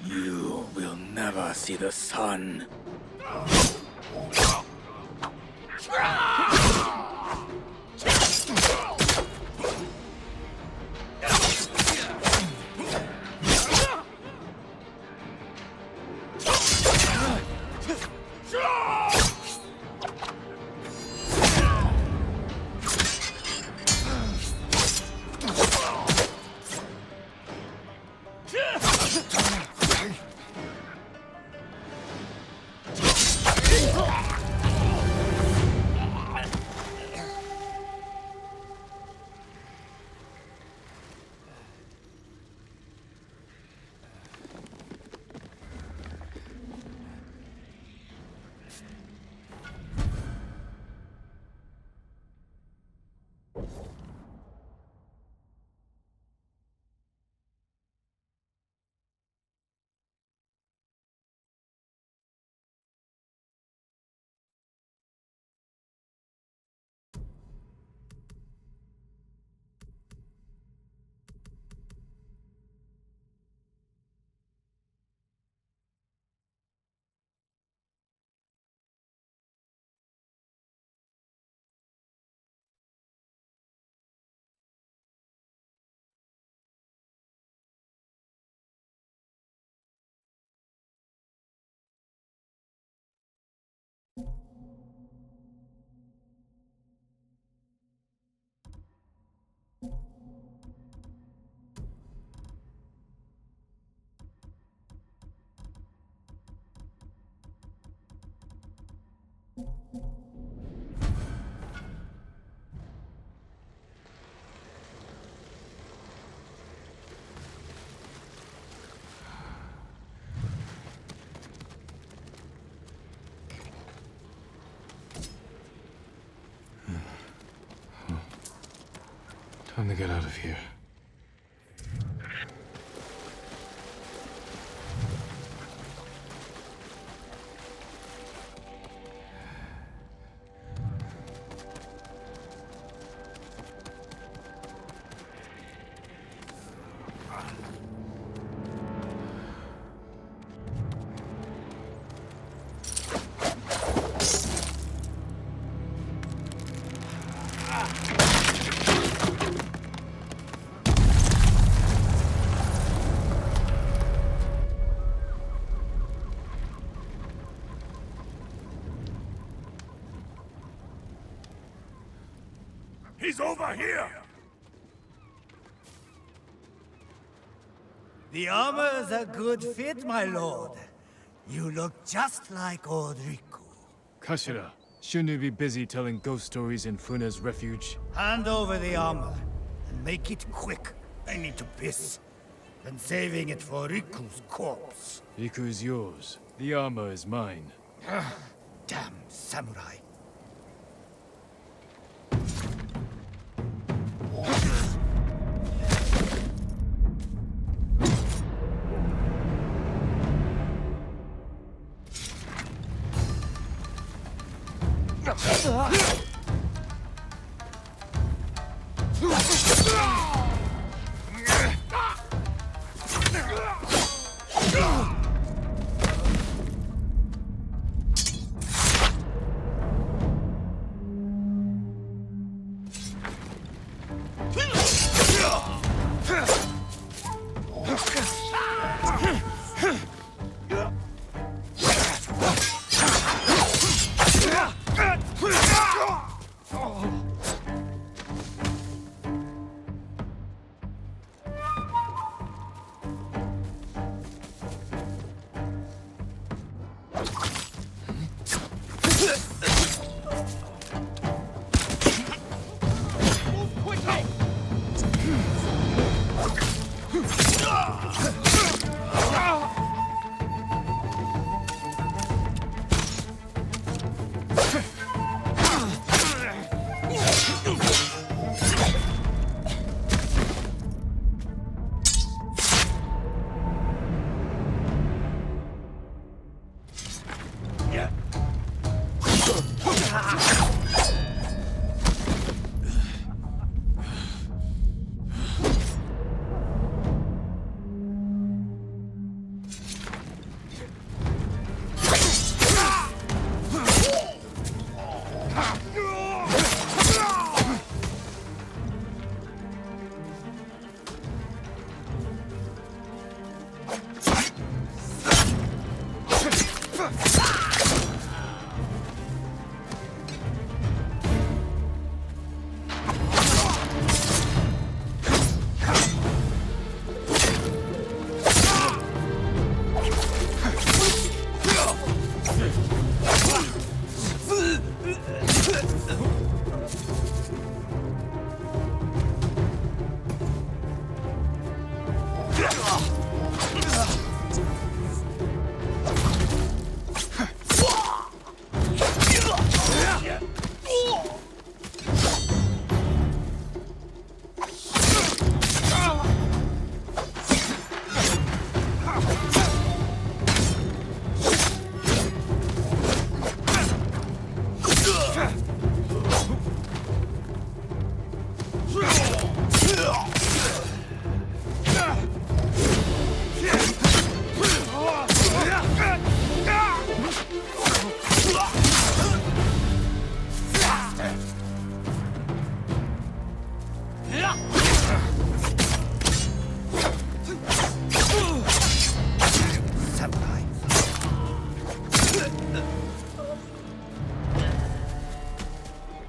You will never see the sun. Time to get out of here. He's over here! The armor's a good fit, my lord. You look just like old Riku. Kashira, shouldn't you be busy telling ghost stories in Funa's refuge? Hand over the armor, and make it quick. I need to piss. Been saving it for Riku's corpse. Riku's yours. The armor is mine. Damn samurai.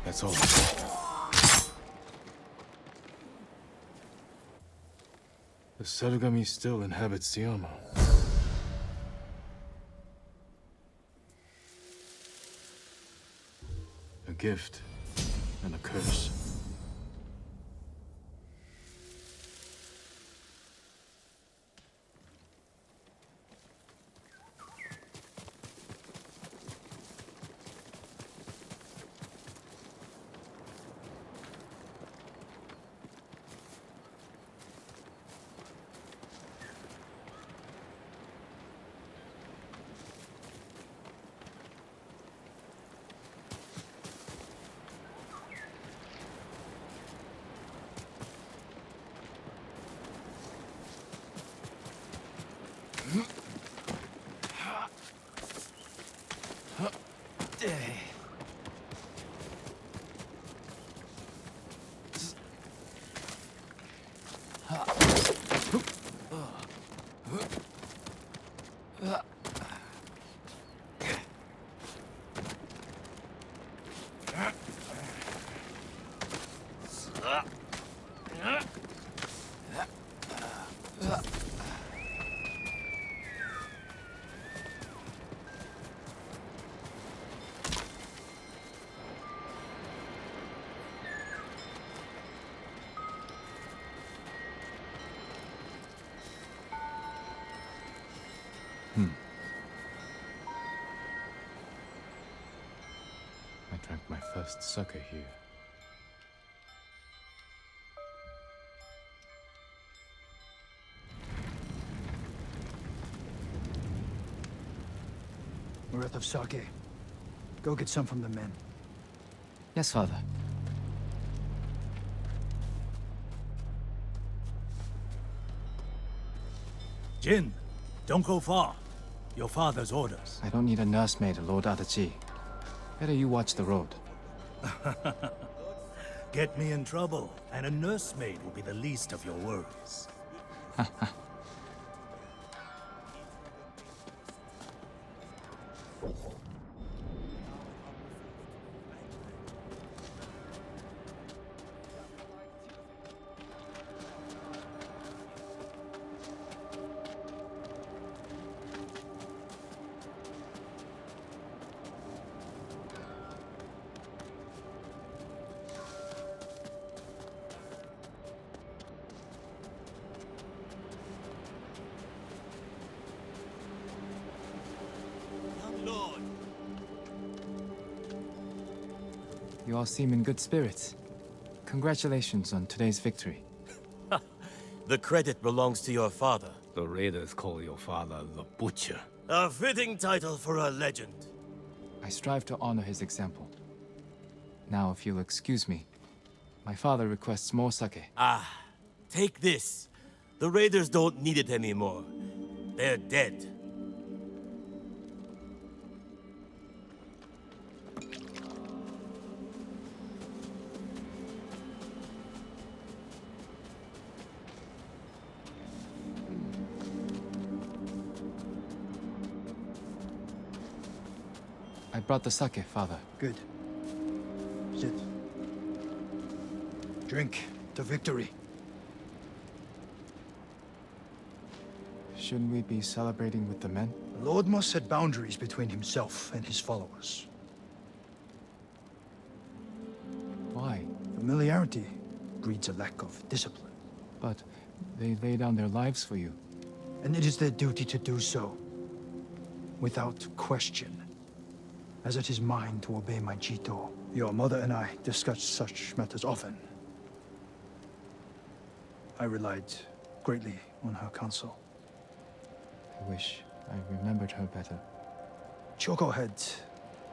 That's all. The Sarugami still inhabits Tsushima. A gift and a curse. I drank my first sake here. Worth of sake. Go get some from the men. Yes, father. Jin, don't go far. Your father's orders. I don't need a nursemaid, Lord Adachi. Better you watch the road. Get me in trouble, and a nursemaid will be the least of your worries. You all seem in good spirits. Congratulations on today's victory. The credit belongs to your father. The raiders call your father the Butcher. A fitting title for a legend. I strive to honor his example. Now, if you'll excuse me, my father requests more sake. Ah, take this. The raiders don't need it anymore. They're dead. I brought the sake, father. Good. Sit. Drink to victory. Shouldn't we be celebrating with the men? The Lord must set boundaries between himself and his followers. Why? Familiarity breeds a lack of discipline. But they lay down their lives for you. And it is their duty to do so, without question. As it is mine to obey my Jito. Your mother and I discuss such matters often. I relied greatly on her counsel. I wish I remembered her better. Choco had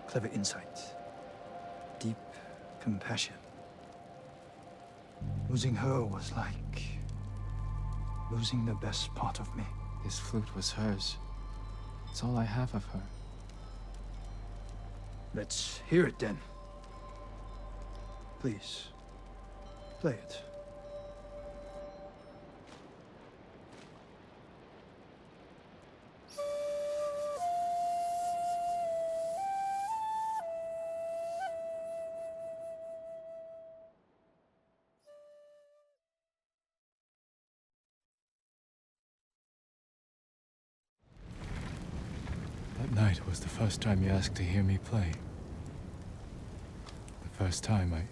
clever insight, deep compassion. Losing her was like losing the best part of me. This flute was hers. It's all I have of her. Let's hear it then. Please, play it. That night was the first time you asked to hear me play. The first time I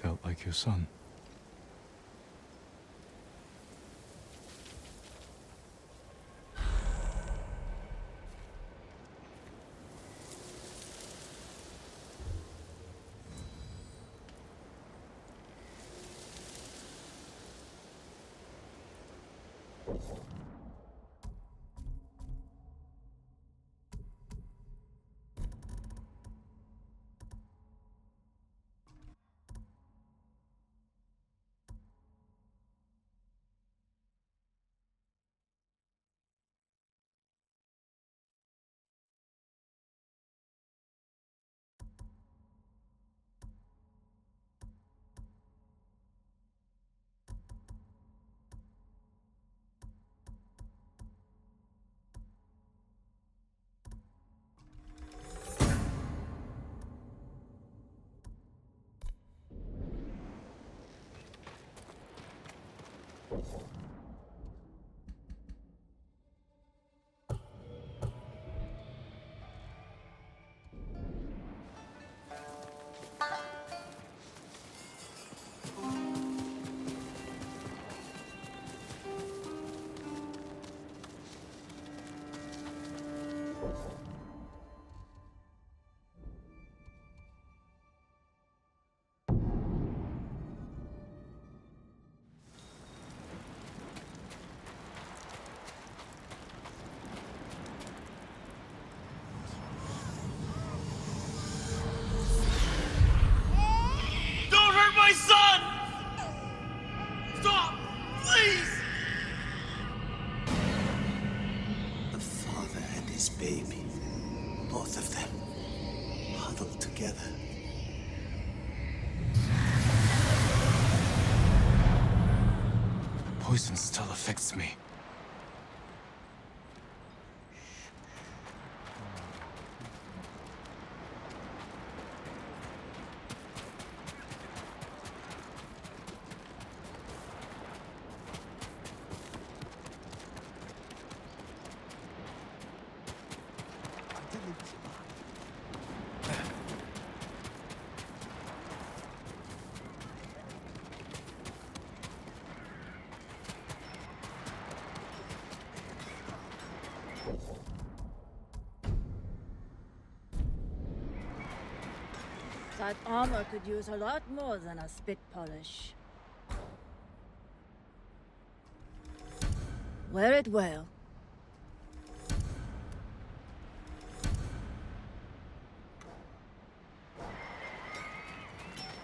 felt like your son. his baby. Both of them huddled together. Poison still affects me. That armor could use a lot more than a spit polish. Wear it well.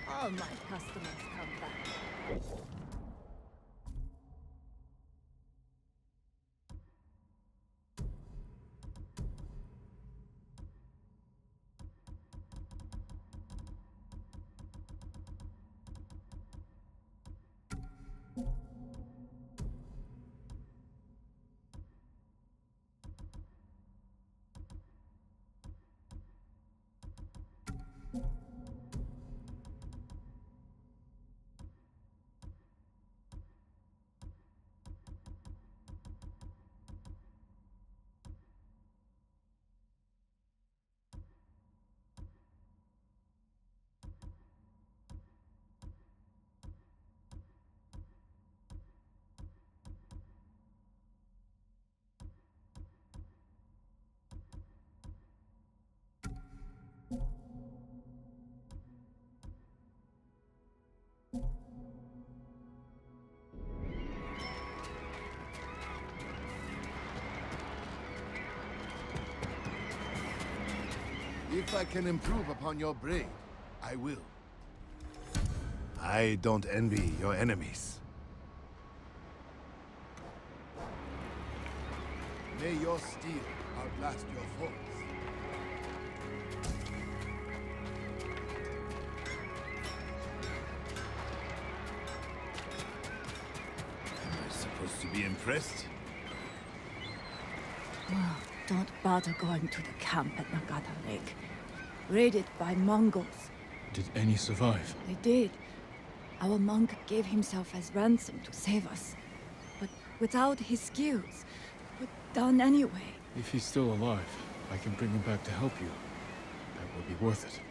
All my customers come back. If I can improve upon your brain, I will. I don't envy your enemies. May your steel outlast your foes. Am I supposed to be impressed? Oh, don't bother going to the camp at Nagata Lake. Raided by Mongols. Did any survive? They did. Our monk gave himself as ransom to save us. But without his skills, but done anyway. If he's still alive, I can bring him back to help you. That will be worth it.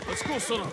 Let's go, Sona.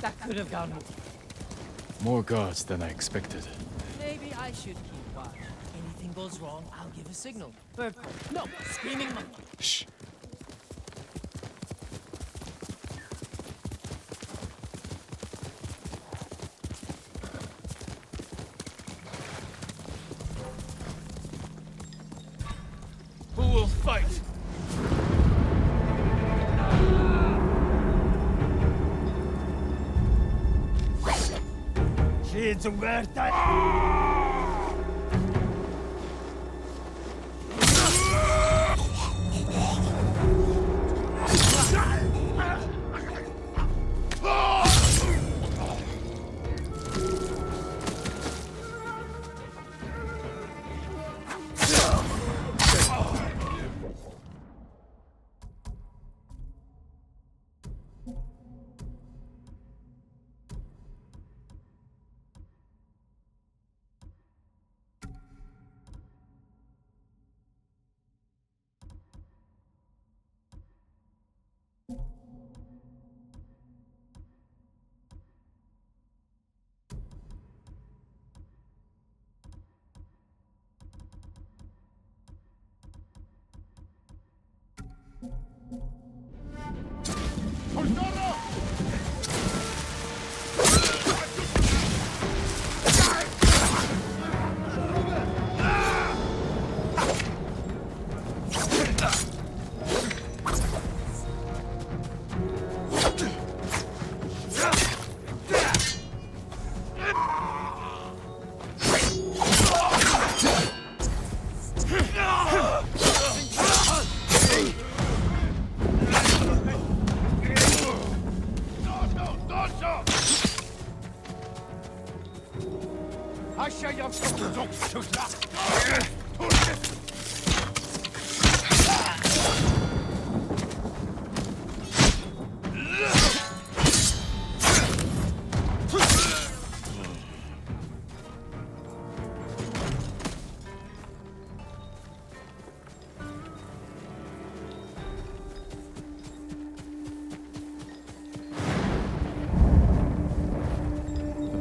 That could have gone wrong. More guards than I expected. Maybe I should keep watch. Anything anything goes wrong, I'll give a signal. Bird call. No, screaming monkey. Shh. Who will fight? She's Uberta.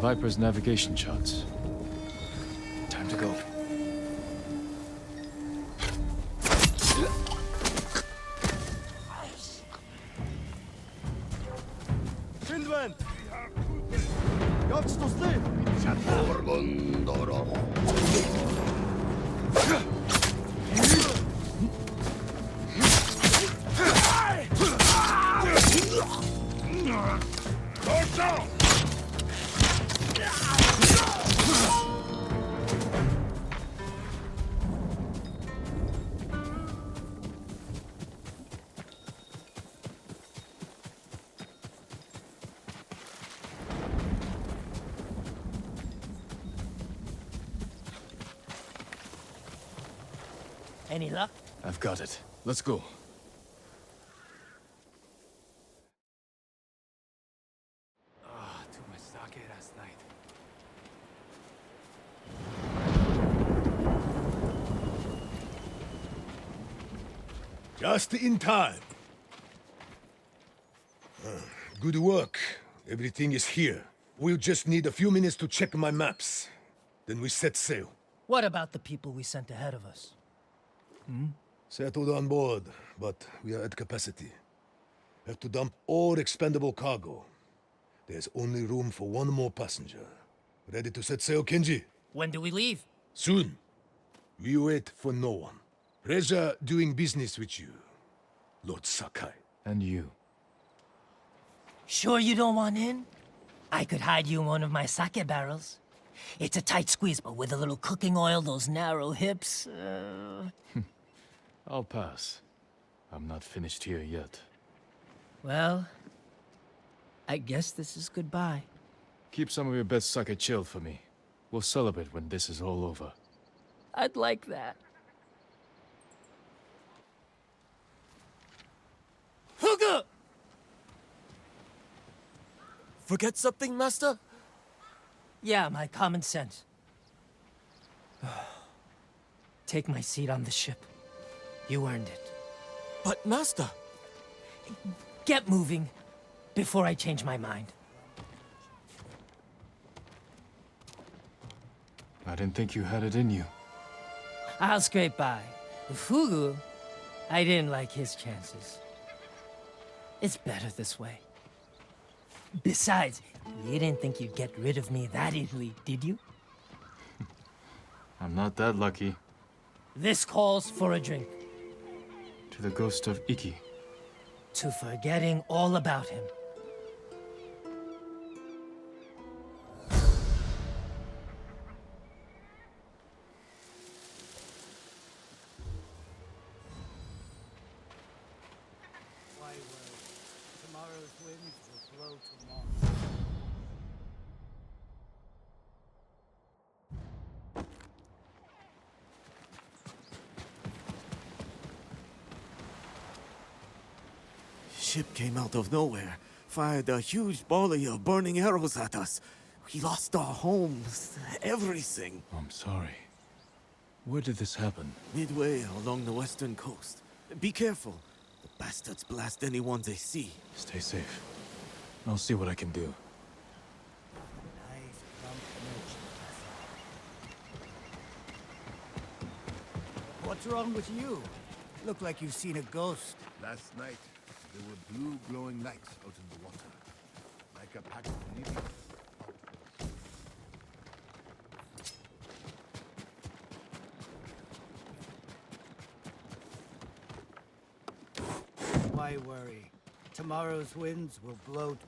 Viper's navigation charts. Time to go. Finland! Jak to zli? Any luck? I've got it. Let's go. Too much sake last night. Just in time. Good work. Everything is here. We'll just need a few minutes to check my maps. Then we set sail. What about the people we sent ahead of us? Settled on board, but we are at capacity. Have to dump all expendable cargo. There's only room for one more passenger. Ready to set sail, Kenji? When do we leave? Soon. We wait for no one. Pleasure doing business with you, Lord Sakai. And you. Sure you don't want in? I could hide you in one of my sake barrels. It's a tight squeeze, but with a little cooking oil, those narrow hips... I'll pass. I'm not finished here yet. Well, I guess this is goodbye. Keep some of your best sake chilled for me. We'll celebrate when this is all over. I'd like that. Huga! Forget something, Master? Yeah, my common sense. Take my seat on the ship. You earned it. But, Master... Get moving, before I change my mind. I didn't think you had it in you. I'll scrape by. Fugu, I didn't like his chances. It's better this way. Besides, you didn't think you'd get rid of me that easily, did you? I'm not that lucky. This calls for a drink. To the ghost of Iki. To forgetting all about him. Why worry? Tomorrow's winds will blow tomorrow. Ship came out of nowhere, fired a huge volley of burning arrows at us. We lost our homes, everything. I'm sorry. Where did this happen? Midway along the western coast. Be careful. The bastards blast anyone they see. Stay safe. I'll see what I can do. What's wrong with you? Look like you've seen a ghost. Last night, there were blue glowing lights out in the water. Like a pack of living. Why worry? Tomorrow's winds will blow.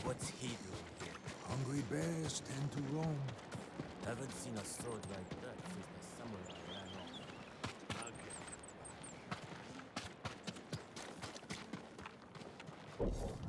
What's he doing here? Hungry bears tend to roam. Haven't seen a sword like that since the samurai ran off. Again.